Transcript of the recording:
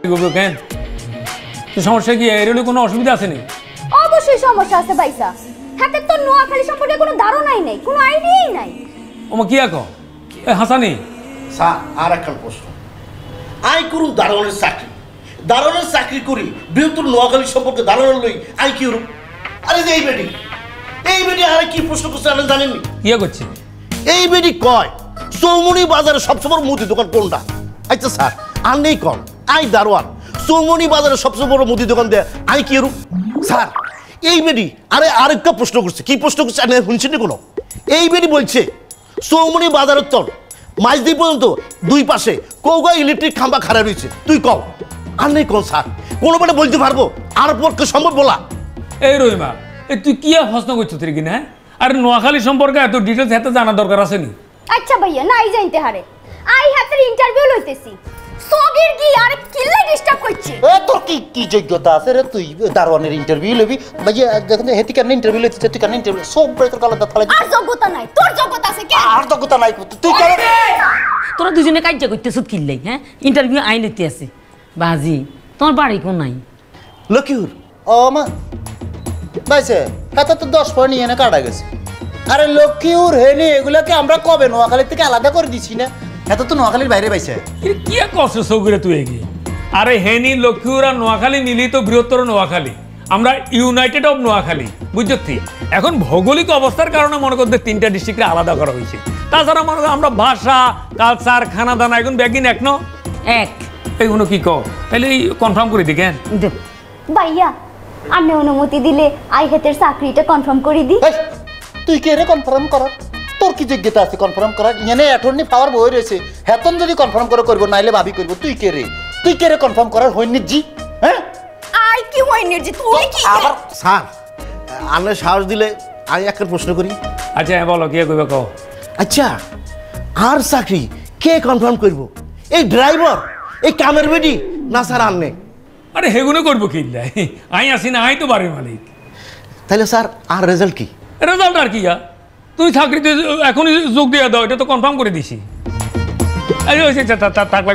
কেন সমস্যা কি এর কোনো অসুবিধা আছে নি? অবশ্যই সমস্যা আছে ভাইসা। হাতে তো নোয়াখালী সম্পর্কে কোনো ধারণাই নাই, কোনো আইডিয়াই নাই। ওমা কি আকো এ হাসানি স্যার আর একটা প্রশ্ন, আই করুন দারোয়ানের চাকরি, দারোয়ানের চাকরি করি বৃহত্তর নোয়াখালী সম্পর্কে দারোয়ান লই আই কি করুন? আরে যে এই বেটি আরে কি প্রশ্ন করছে আপনি জানেননি? ইয়ে করছে এই বেটি কয় চৌমুনি বাজারে সবচেয়ে বড় মুদি দোকান কোনটা? আচ্ছা স্যার আর নেই কন আই দারোয়ান, চৌমুনি বাজারে সবচেয়ে বড় মুদি দোকান দেয় আই কি করুন? স্যার এই বেটি আরে আরেকটা প্রশ্ন করছে, কি প্রশ্ন করছে আপনি শুনছেন কোনো? এই বেটি বলছে চৌমুনি বাজারের তোর মাঝদি পর্যন্ত দুই পাশে কৌগা ইলেকট্রিক খাম্বা খাড়া রয়েছে, তুই কও আর নেই কোন স্যার কোনো বেটা বলতে পারবো আর পক্ষে সম্ভব বলা? এই রহিমা তুই কি প্রশ্ন করছো তুই কিনা? আর নোয়াখালী সম্পর্কে এত ডিটেলস এত জানা দরকার আছে নি? আচ্ছা ভাইয়া নাই জানতে হারে, আই হাতের ইন্টারভিউ লইতেছি, সগির কি আরে কিল্লা ডিস্টার্ব করছে? এ তোর কি যোগ্যতা আছে রে তুই দারোয়ানের ইন্টারভিউ লবি? ভাইয়া দেখেন হেতি কেন ইন্টারভিউ লইতে তুই কেন ইন্টারভিউ সব তোর কালাদা ফালাই? আর যোগ্যতা নাই, তোর যোগ্যতা আছে কে? আর যোগ্যতা নাই তুই কেন? তোরা দুজনে কাজ করতেছ কিল্লাই, হ্যাঁ ইন্টারভিউ আই লইতে আছে। বাজি তোমার বাড়ি কোন নাই? লক্ষ্মীপুর। ও মা ভাইছে হাতে তো 10 পয়েন্ট নিয়ে না কাটা গেছে। আরে লক্ষ্মীপুর হেনি এগুলাকে আমরা কবে নোয়াখালী থেকে আলাদা করে দিছি না? এত তো নোয়াখালীর বাইরে পাইছে। কি করছো সৌগুরে তুই এগিয়ে? আরে হেনি লক্ষ্মীপুর আর নোয়াখালী মিলি তো বৃহত্তর নোয়াখালী, আমরা ইউনাইটেড অফ নোয়াখালী, বুঝছি? এখন ভৌগোলিক অবস্থার কারণে মনে করতে 3টা ডিস্ট্রিক্টে আলাদা করা হয়েছে। তাছাড়া মনে আমরা ভাষা কালচার খানা দানা এখন ব্যাগিন এক ন এক এইগুলো কি কো তাহলে কনফার্ম করে দি কেন? ভাইয়া আপনি অনুমতি দিলে আই হাতের চাকরিটা কনফার্ম করে দি। তুই কে রে কনফার্ম করার? তোর কি যোগ্যতা আছে কনফার্ম করার? এখানে অ্যাটর্নি পাওয়ার বই রয়েছে, হেতন যদি কনফার্ম করবো নাইলে ভাবি করবো। তুই কে রে কনফার্ম করার হইনি জি? হ্যাঁ আই কি হইনি জি তুই কি? আবার স্যার আপনি সাহস দিলে আমি একটা প্রশ্ন করি। আচ্ছা বলো কি কইবে কও। আচ্ছা আর চাকরি কে কনফার্ম করব? এই ড্রাইভার, এই কামের বেটি না স্যার আর নেই? আরে হেগুলো করবো কি? আই আসি না, আই তো বাড়ির মালিক। তাহলে স্যার আর রেজাল্ট কি? রেজাল্ট আর কি? তুই চাকরিতে এখনই যোগ দিয়ে দাও, এটা তো কনফার্ম করে দিছি। আরে থাকলে